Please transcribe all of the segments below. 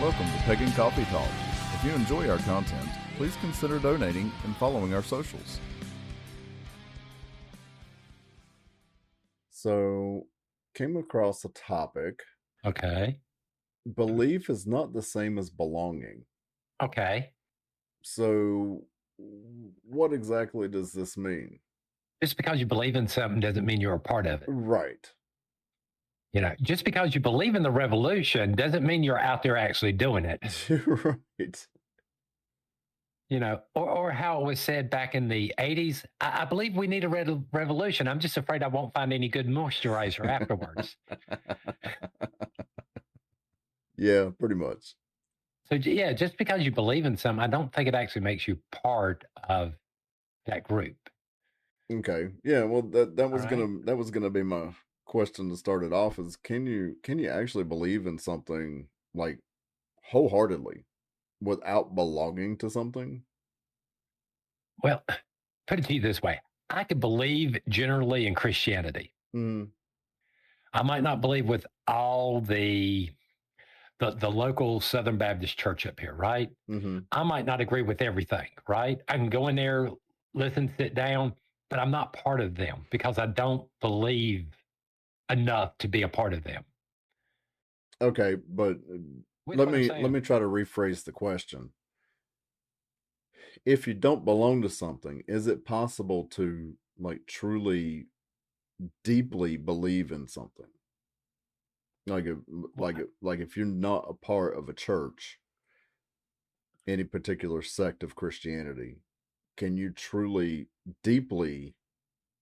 Welcome to Pagan Coffee Talk. If you enjoy our content, please consider donating and following our socials. So, came across a topic. Okay. Belief is not the same as belonging. Okay. So, what exactly does this mean? Just because you believe in something doesn't mean you're a part of it. Right. Just because you believe in the revolution doesn't mean you're out there actually doing it. Right. Or how it was said back in the 80s, I believe we need a revolution. I'm just afraid I won't find any good moisturizer afterwards. Yeah, pretty much. So, yeah, just because you believe in something, I don't think it actually makes you part of that group. Okay. Yeah, well that was All gonna be my question to start it off is can you actually believe in something like wholeheartedly without belonging to something? Well, put it to you this way. I could believe generally in Christianity. Mm, I might not believe with all the local Southern Baptist church up here, right? mm-hmm. I might not agree with everything, right? I can go in there, listen, sit down, but I'm not part of them because I don't believe enough to be a part of them. Okay, but With let what I'm me saying. try to rephrase the question. If you don't belong to something, is it possible to like truly deeply believe in something? Like if you're not a part of a church, any particular sect of Christianity, can you truly deeply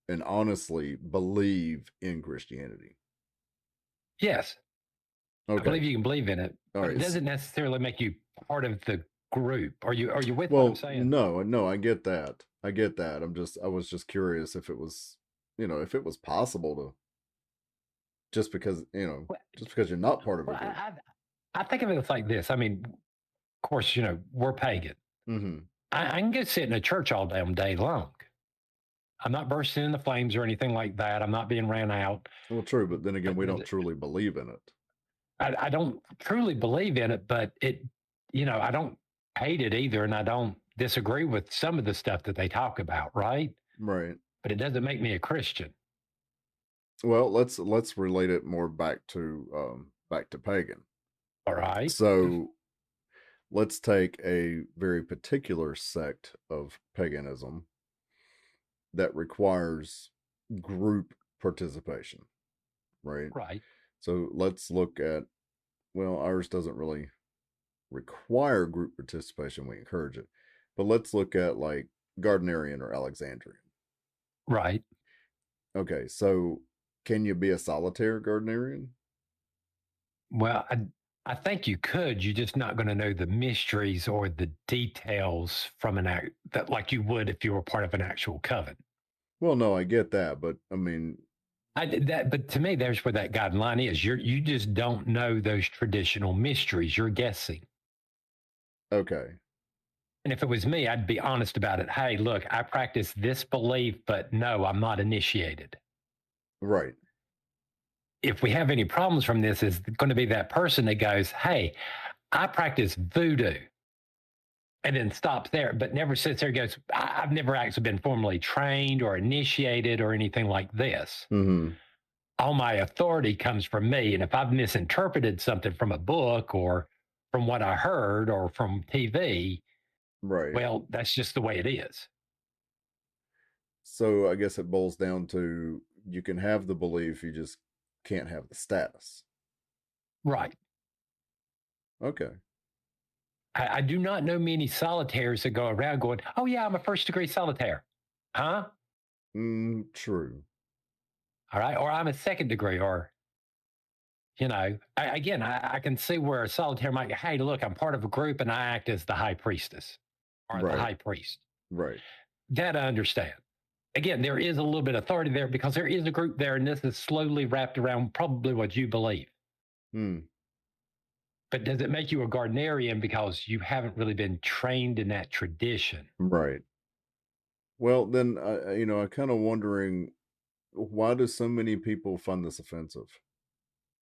and honestly believe in Christianity? Yes, I Okay. believe you can believe in it, All but it right. doesn't necessarily make you part of the group. Are you with what I'm Well, saying? no, I get that. I get that. I was just curious if it was, if it was possible to just because, Well, just because you're not part of a well, group. I think of it like this. I mean, of course, we're pagan. Mm-hmm. I can go sit in a church all damn day long. I'm not bursting into flames or anything like that. I'm not being ran out. Well, true, but then again, But we don't truly believe in it. I don't truly believe in it, but I don't hate it either. And I don't disagree with some of the stuff that they talk about, right? Right. But it doesn't make me a Christian. Well, let's relate it more back to pagan. All right. So let's take a very particular sect of paganism that requires group participation, right? Right. So let's look at, well, ours doesn't really require group participation, we encourage it. But let's look at like Gardnerian or Alexandrian. Right. Okay, so can you be a solitaire Gardnerian? Well, I think you could. You're just not going to know the mysteries or the details from an act that like you would if you were part of an actual coven. Well, no, I get that, but I mean, But to me, there's where that guideline is. You just don't know those traditional mysteries. You're guessing. okay, And if it was me, I'd be honest about it. Hey, look, I practice this belief, but no, I'm not initiated. right. If we have any problems from this, is going to be that person that goes, hey, I practice voodoo, and then stops there, but never sits there and goes, I've never actually been formally trained or initiated or anything like this. Mm-hmm. All my authority comes from me. And if I've misinterpreted something from a book or from what I heard or from TV, Right. well, that's just the way it is. So I guess it boils down to you can have the belief, you just can't have the status. Right. Okay. I do not know many solitaires that go around going, oh, yeah, I'm a first degree solitaire. Huh? True. All right. Or I'm a second degree. Or, I can see where a solitaire might go, hey, look, I'm part of a group and I act as the high priestess or the high priest. Right. That I understand. Again, there is a little bit of authority there because there is a group there, and this is slowly wrapped around probably what you believe. Hmm. But does it make you a Gardnerian because you haven't really been trained in that tradition? Right. Well, then, I'm kind of wondering why do so many people find this offensive?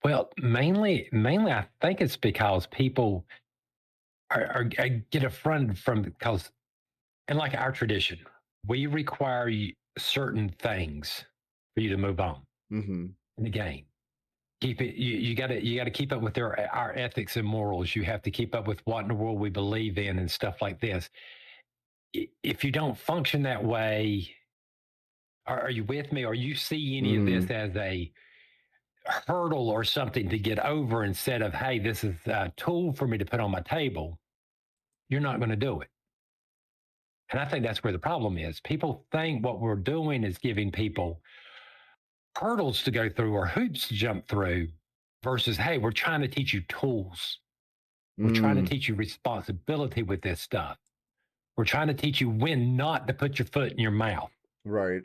Well, mainly, I think it's because people or get affronted from, because, and like our tradition, we require certain things for you to move on Mm-hmm. in the game. Keep it. You got to keep up with our ethics and morals. You have to keep up with what in the world we believe in and stuff like this. If you don't function that way, are you with me? Or you see any of this as a hurdle or something to get over instead of, hey, this is a tool for me to put on my table, you're not going to do it. And I think that's where the problem is. People think what we're doing is giving people hurdles to go through or hoops to jump through versus, hey, we're trying to teach you tools. We're trying to teach you responsibility with this stuff. We're trying to teach you when not to put your foot in your mouth. Right.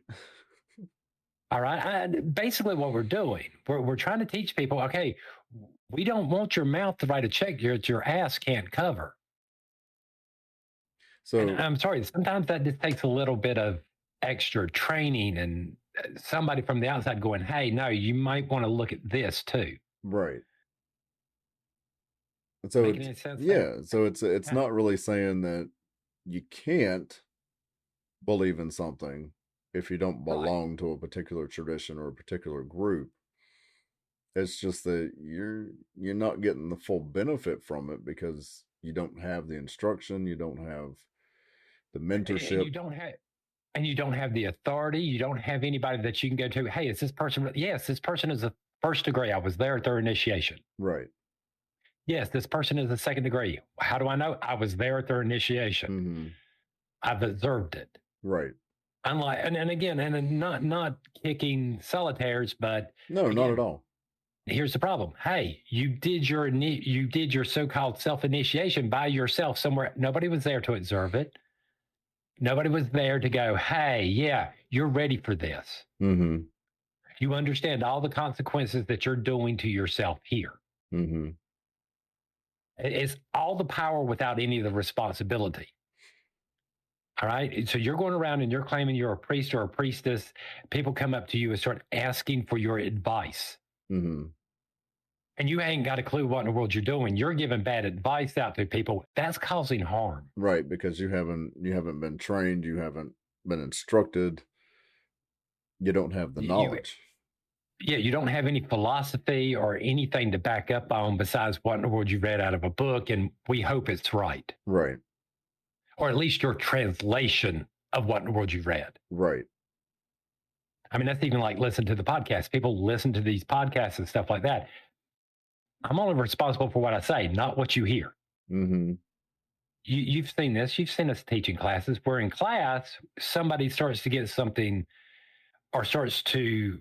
All right. Basically, what we're doing, we're trying to teach people, okay, we don't want your mouth to write a check your ass can't cover. So and I'm sorry, sometimes that just takes a little bit of extra training and somebody from the outside going, hey, no, you might want to look at this too. right. So Making any sense? yeah, so it's Yeah. not really saying that you can't believe in something if you don't belong to a particular tradition or a particular group. It's just that you're not getting the full benefit from it because you don't have the instruction, you don't have the mentorship. And you don't have the authority. You don't have anybody that you can go to. Hey, is this person? Yes, this person is a first degree. I was there at their initiation. Right. Yes, this person is a second degree. How do I know? I was there at their initiation. I've observed it. Right. Unlike, and again, and not kicking solitaires, but no, again, not at all. Here's the problem. Hey, you did your so-called self-initiation by yourself somewhere. Nobody was there to observe it. Nobody was there to go, hey, yeah, you're ready for this. You understand all the consequences that you're doing to yourself here. It's all the power without any of the responsibility. All right. So you're going around and you're claiming you're a priest or a priestess. People come up to you and start asking for your advice. And you ain't got a clue what in the world you're doing. You're giving bad advice out to people. That's causing harm. Right, because you haven't been trained, you haven't been instructed. You don't have the knowledge. You don't have any philosophy or anything to back up on besides what in the world you read out of a book, and we hope it's right. Right. Or at least your translation of what in the world you read. Right. I mean, that's even like listen to the podcast. People listen to these podcasts and stuff like that. I'm only responsible for what I say, not what you hear. You've seen this. You've seen us teaching classes where in class, somebody starts to get something or starts to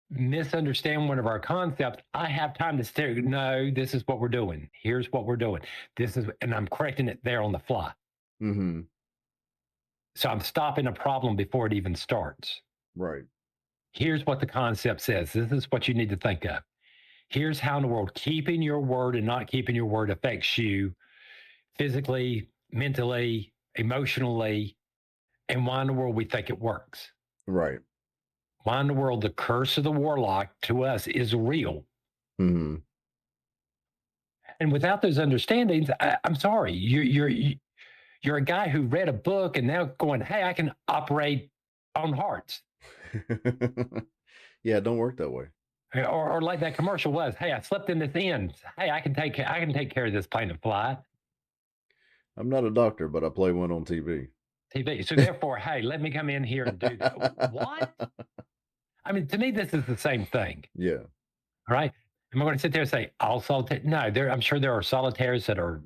misunderstand one of our concepts. I have time to say, no, this is what we're doing. Here's what we're doing. And I'm correcting it there on the fly. So I'm stopping a problem before it even starts. Right. Here's what the concept says. This is what you need to think of. Here's how in the world keeping your word and not keeping your word affects you physically, mentally, emotionally, and why in the world we think it works. Right. Why in the world the curse of the warlock to us is real. And without those understandings, I'm sorry, you're a guy who read a book and now going, hey, I can operate on hearts. Yeah, it don't work that way. Or like that commercial was, hey, I slept in this inn. Hey, I can take care of this plane of fly. I'm not a doctor, but I play one on TV. So therefore, hey, let me come in here and do that. What? I mean, to me, this is the same thing. Yeah. Right? Am I going to sit there and say all solitaire? No, I'm sure there are solitaires that are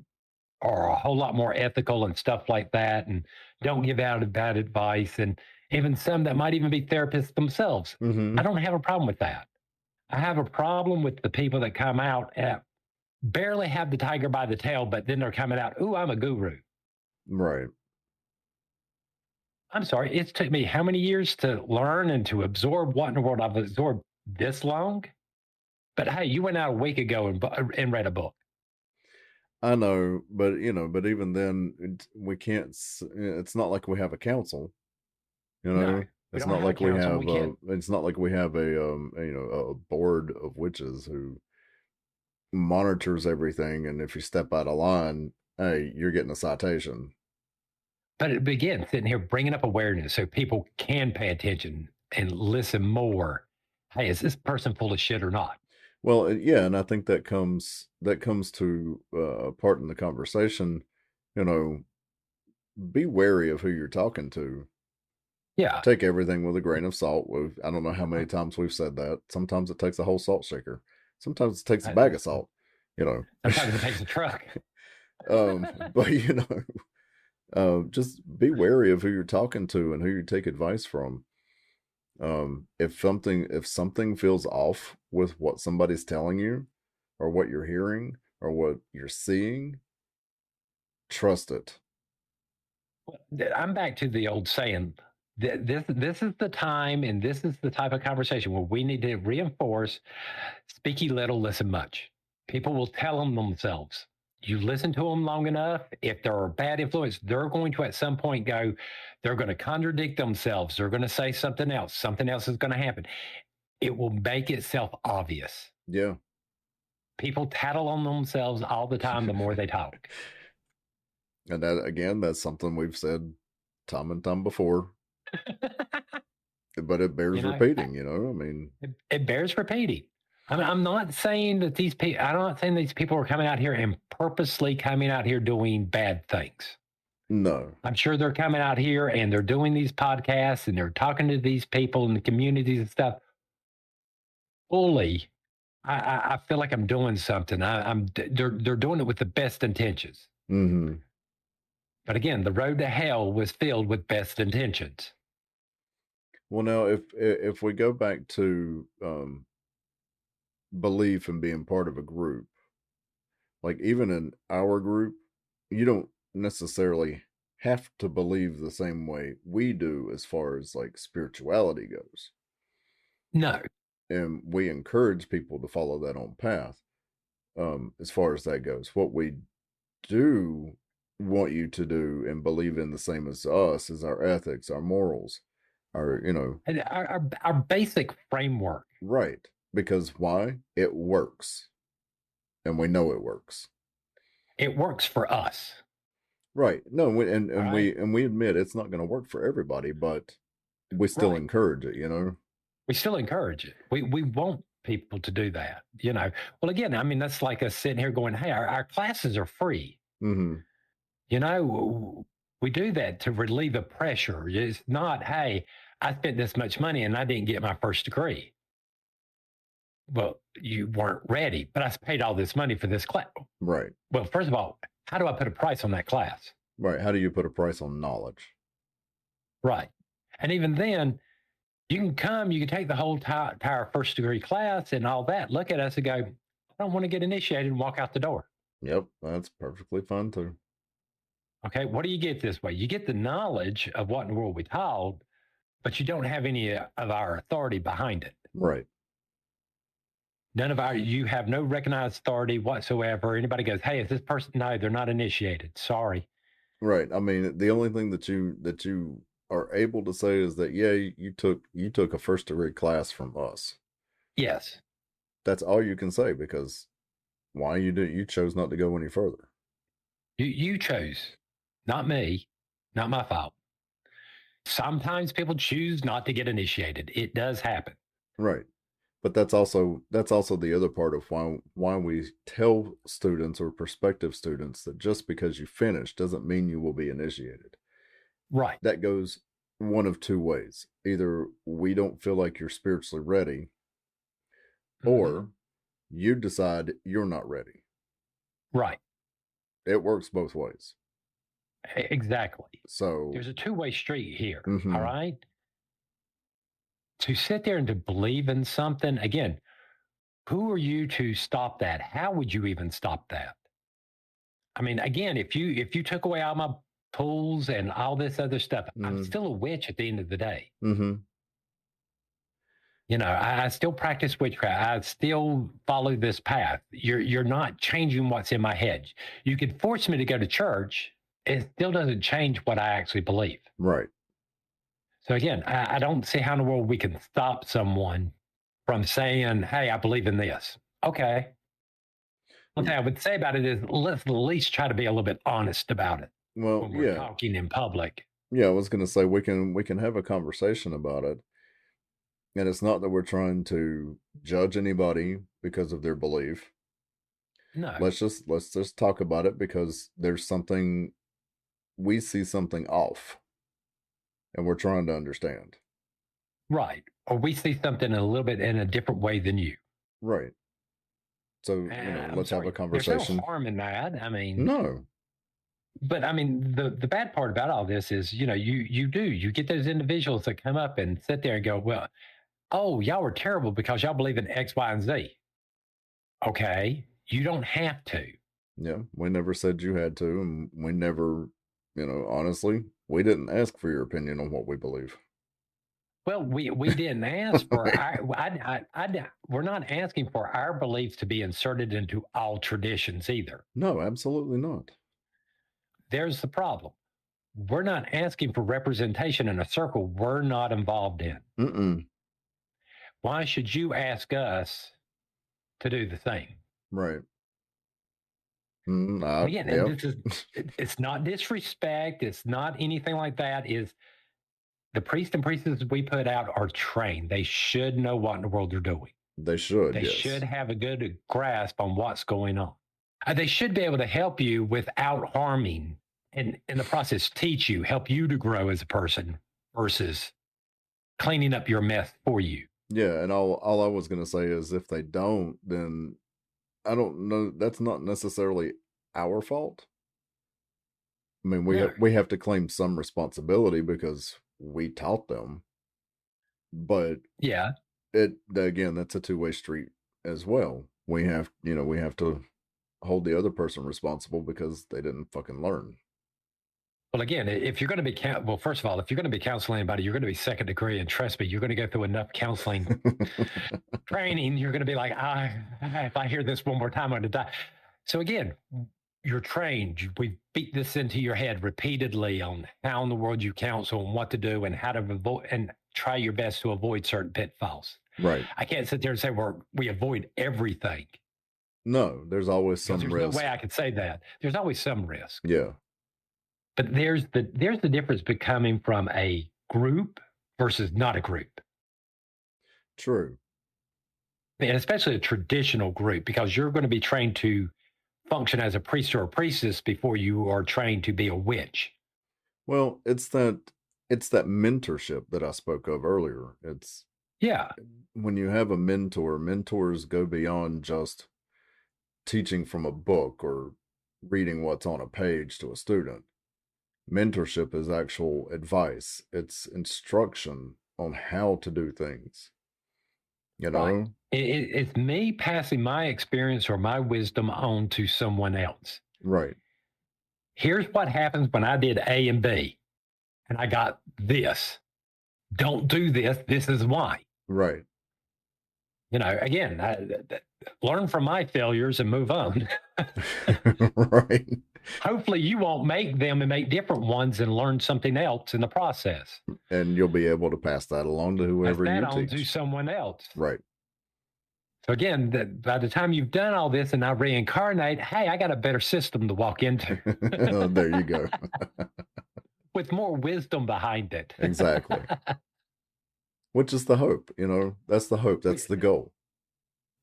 a whole lot more ethical and stuff like that, and don't give out bad advice, and even some that might even be therapists themselves. I don't have a problem with that. I have a problem with the people that come out and barely have the tiger by the tail, but then they're coming out, ooh, I'm a guru. Right. I'm sorry. It's took me how many years to learn and to absorb what in the world I've absorbed this long? But hey, you went out a week ago and read a book. I know, but even then, we can't. It's not like we have a council. No, it's not like we have. It's not like we have a board of witches who monitors everything, and if you step out of line, hey, you're getting a citation. But it begins sitting here bringing up awareness so people can pay attention and listen more. Hey, is this person full of shit or not? Well, yeah, and I think that comes to a part in the conversation. You know, be wary of who you're talking to. Yeah. Take everything with a grain of salt. I don't know how many times we've said that. Sometimes it takes a whole salt shaker. Sometimes it takes a bag of salt. You know, Sometimes it takes a truck. But just be wary of who you're talking to and who you take advice from. If something feels off with what somebody's telling you, or what you're hearing, or what you're seeing, trust it. I'm back to the old saying. This is the time, and this is the type of conversation where we need to reinforce: speak ye little, listen much. People will tell them themselves. You listen to them long enough, if they're a bad influence, they're going to at some point go, they're going to contradict themselves. They're going to say something else. Something else is going to happen. It will make itself obvious. Yeah. People tattle on themselves all the time the more they talk. And that, again, that's something we've said time and time before. But it bears repeating, I mean, it bears repeating. I'm not saying that I'm not saying these people are coming out here and purposely coming out here doing bad things. No. I'm sure they're coming out here and they're doing these podcasts and they're talking to these people in the communities and stuff. Fully, I feel like I'm doing something. They're doing it with the best intentions. Mm-hmm. But again, the road to hell was filled with best intentions. Well, now, if we go back to belief and being part of a group, like even in our group, you don't necessarily have to believe the same way we do as far as like spirituality goes. No. And we encourage people to follow that own path. As far as that goes, what we do want you to do and believe in the same as us is our ethics, our morals, our basic framework. Right. Because why? It works. And we know it works. It works for us. Right. No, we admit it's not going to work for everybody, but we still encourage it, We still encourage it. We want people to do that, Well, again, I mean, that's like us sitting here going, hey, our classes are free. Mm-hmm. We do that to relieve the pressure. It's not, hey, I spent this much money and I didn't get my first degree. Well, you weren't ready, but I paid all this money for this class. Right. Well, first of all, how do I put a price on that class? Right. How do you put a price on knowledge? Right. And even then, you can take the whole entire first degree class and all that, look at us and go, I don't want to get initiated and walk out the door. Yep. That's perfectly fine too. Okay. What do you get this way? You get the knowledge of what in the world we taught, but you don't have any of our authority behind it. Right. You have no recognized authority whatsoever. Anybody goes, hey, is this person? No, they're not initiated. Sorry. Right. I mean, the only thing that you are able to say is that, yeah, you took a first degree class from us. Yes. That's all you can say, because why you chose not to go any further. You chose, not me, not my fault. Sometimes people choose not to get initiated. It does happen. Right. But that's also the other part of why we tell students or prospective students that just because you finish doesn't mean you will be initiated. Right. That goes one of two ways. Either we don't feel like you're spiritually ready, or you decide you're not ready. Right. It works both ways. Exactly. So there's a two-way street here. Mm-hmm. All right. To sit there and to believe in something, again, who are you to stop that? How would you even stop that? I mean, again, if you took away all my tools and all this other stuff, I'm still a witch at the end of the day. Mm-hmm. I still practice witchcraft. I still follow this path. You're not changing what's in my head. You could force me to go to church. It still doesn't change what I actually believe. Right. So again, I don't see how in the world we can stop someone from saying, hey, I believe in this. Okay. One thing I would say about it is let's at least try to be a little bit honest about it Well, when we're yeah. talking in public. Yeah, I was gonna say we can have a conversation about it. And it's not that we're trying to judge anybody because of their belief. No, Let's just talk about it because there's something we see something off and we're trying to understand. right. Or we see something a little bit in a different way than you. Right. So, I'm let's have a sorry. There's no conversation. harm in that. I mean, No. but I mean, the bad part about all this is, you get those individuals that come up and sit there and go, well, oh, y'all were terrible because y'all believe in X, Y, and Z. Okay, you don't have to. Yeah, we never said you had to, and we never, honestly, we didn't ask for your opinion on what we believe. Well, we didn't ask for our. We're not asking for our beliefs to be inserted into all traditions either. No, absolutely not. There's the problem. We're not asking for representation in a circle we're not involved in. Mm-mm. Why should you ask us to do the same? Right. Again, yeah. and it's not disrespect. It's not anything like that. Is the priests and priestesses we put out are trained. They should know what in the world they're doing. They should, They yes. should have a good grasp on what's going on. They should be able to help you without harming and in the process teach you, help you to grow as a person versus cleaning up your mess for you. Yeah, and all I was gonna say is if they don't, then I don't know. That's not necessarily our fault. I mean, No. we have to claim some responsibility because we taught them, but Yeah. again, that's a two-way street as well. We have to hold the other person responsible because they didn't fucking learn. Well, again, if you're going to be well, first of all, if you're going to be counseling anybody, you're going to be second degree, and trust me, you're going to go through enough counseling training. You're going to be like, if I hear this one more time, I'm going to die. So again, you're trained. We beat this into your head repeatedly on how in the world you counsel and what to do and how to avoid and try your best to avoid certain pitfalls. Right. I can't sit there and say we avoid everything. No, there's always some There's risk. no way I could say that. There's always some risk. Yeah. But there's the difference becoming from a group versus not a group. True. And especially a traditional group, because you're going to be trained to function as a priest or a priestess before you are trained to be a witch. Well, it's that mentorship that I spoke of earlier. It's Yeah. when you have a mentor, mentors go beyond just teaching from a book or reading what's on a page to a student. Mentorship is actual advice. It's instruction on how to do things. Right. It's me passing my experience or my wisdom on to someone else. Right. Here's what happens when I did A and B and I got this. Don't do this. This is why. Right. Again, learn from my failures and move on. Right. Hopefully you won't make them and make different ones and learn something else in the process. And you'll be able to pass that along to whoever Pass you that on teach. to someone else. Right. So again, by the time you've done all this and I reincarnate, hey, I got a better system to walk into. There you go. With more wisdom behind it. Exactly. Which is the hope, that's the hope. That's the goal.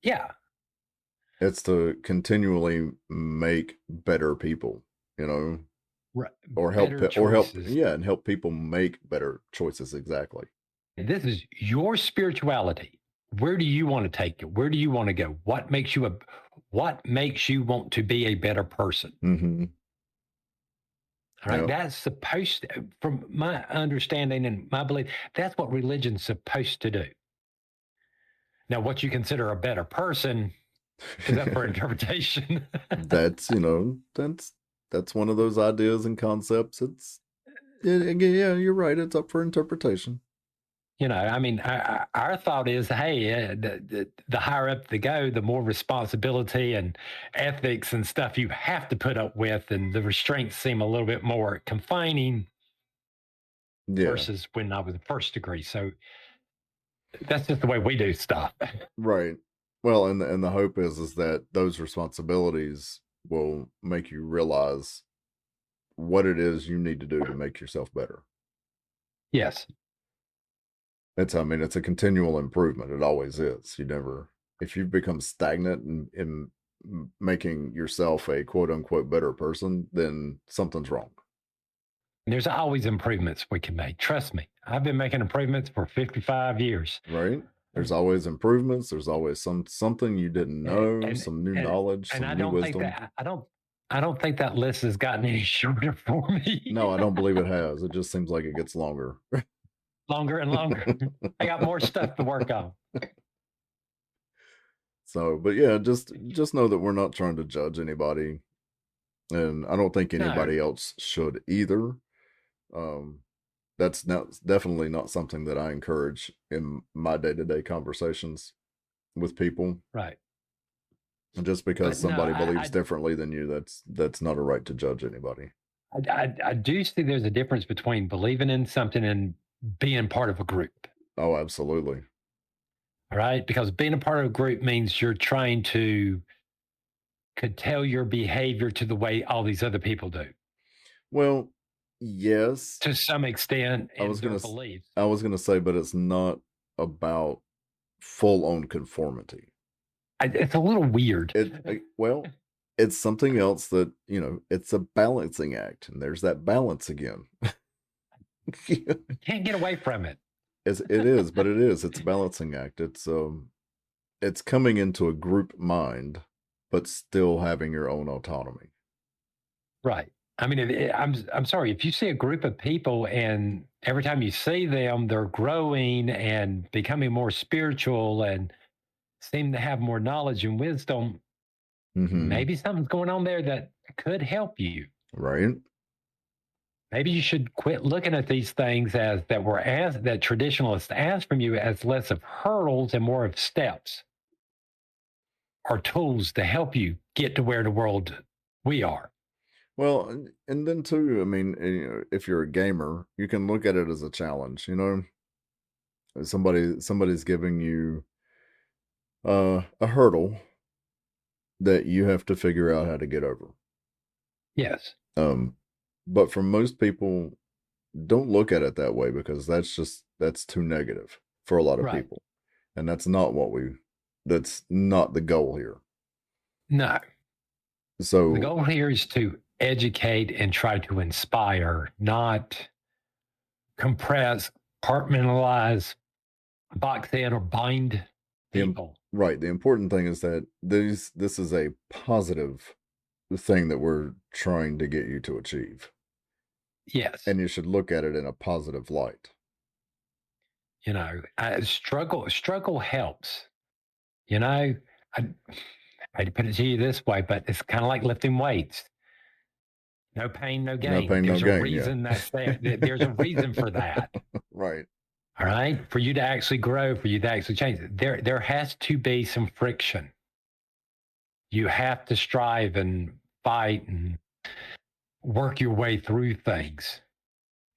Yeah. It's to continually make better people, Right. or help, choices. and help people make better choices. Exactly. This is your spirituality. Where do you want to take it? Where do you want to go? What makes you want to be a better person? Mm-hmm. All right. Yep. That's supposed to, from my understanding and my belief, that's what religion's supposed to do. Now, what you consider a better person is up for interpretation. That's one of those ideas and concepts. Yeah, you're right. It's up for interpretation. Our thought is, hey, the higher up they go, the more responsibility and ethics and stuff you have to put up with, and the restraints seem a little bit more confining versus when I was first degree. So that's just the way we do stuff. Right. Well, and the hope is that those responsibilities will make you realize what it is you need to do to make yourself better. Yes. I mean, it's a continual improvement. It always is. If you've become stagnant in making yourself a quote unquote better person, then something's wrong. There's always improvements we can make. Trust me. I've been making improvements for 55 years. Right? There's always improvements. There's always something you didn't know, some new knowledge, and some I new don't wisdom. think that I don't think that list has gotten any shorter for me. No, I don't believe it has. It just seems like it gets longer. Longer and longer. I got more stuff to work on. So, but yeah, just know that we're not trying to judge anybody, and I don't think anybody else should either. That's definitely not something that I encourage in my day-to-day conversations with people. Right. And just because somebody believes differently than you, that's not a right to judge anybody. I do see there's a difference between believing in something and being part of a group. Oh, absolutely. All right. Because being a part of a group means you're trying to tell your behavior to the way all these other people do. Well, yes. To some extent, I was going to say, but it's not about full-on conformity. It's a little weird. Well, it's something else that, it's a balancing act, and there's that balance again. You can't get away from it. It is, but it is. It's a balancing act. It's coming into a group mind, but still having your own autonomy. Right. I mean, I'm sorry, if you see a group of people and every time you see them, they're growing and becoming more spiritual and seem to have more knowledge and wisdom, maybe something's going on there that could help you. Right. Maybe you should quit looking at these things that traditionalists ask from you as less of hurdles and more of steps or tools to help you get to where the world we are. Well, and then too, I mean, if you're a gamer, you can look at it as a challenge. Somebody's giving you a hurdle that you have to figure out how to get over. Yes. But for most people, don't look at it that way, because that's too negative for a lot of people. And that's not the goal here. No. So the goal here is to educate and try to inspire, not compress, compartmentalize, box in, or bind people. Right. The important thing is that this is a positive thing that we're trying to get you to achieve. Yes. And you should look at it in a positive light. Struggle helps. I hate to put it to you this way, but it's kind of like lifting weights. No pain, no gain. There's a reason that's there. There's a reason for that. Right. All right. For you to actually grow, for you to actually change, there has to be some friction. You have to strive and fight and work your way through things.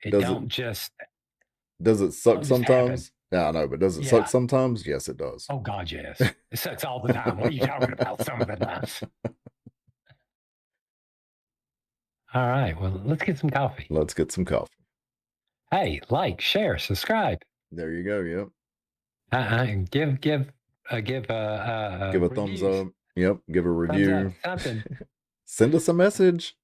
Does it suck sometimes? Yeah, I know, but does it suck sometimes? Yes, it does. Oh God, yes. It sucks all the time. What are you talking about? Some of the times. All right. Well, let's get some coffee. Let's get some coffee. Hey, like, share, subscribe. There you go. Yep. Give a thumbs up. Yep. Give a review. Something. Send us a message.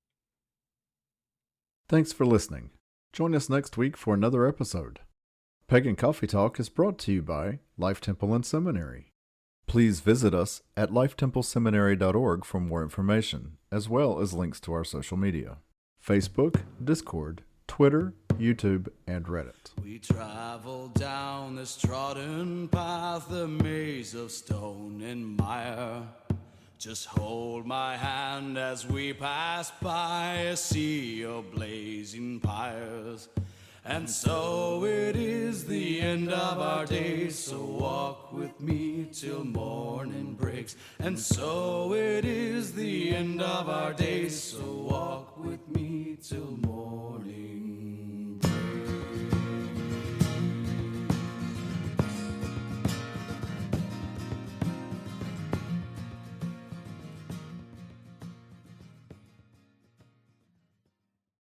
Thanks for listening. Join us next week for another episode. Pagan Coffee Talk is brought to you by Life Temple and Seminary. Please visit us at lifetempleseminary.org for more information, as well as links to our social media: Facebook, Discord, Twitter, YouTube, and Reddit. We travel down this trodden path, a maze of stone and mire. Just hold my hand as we pass by a sea of blazing pyres. And so it is the end of our days, so walk with me till morning breaks. And so it is the end of our days, so walk with me till morning breaks.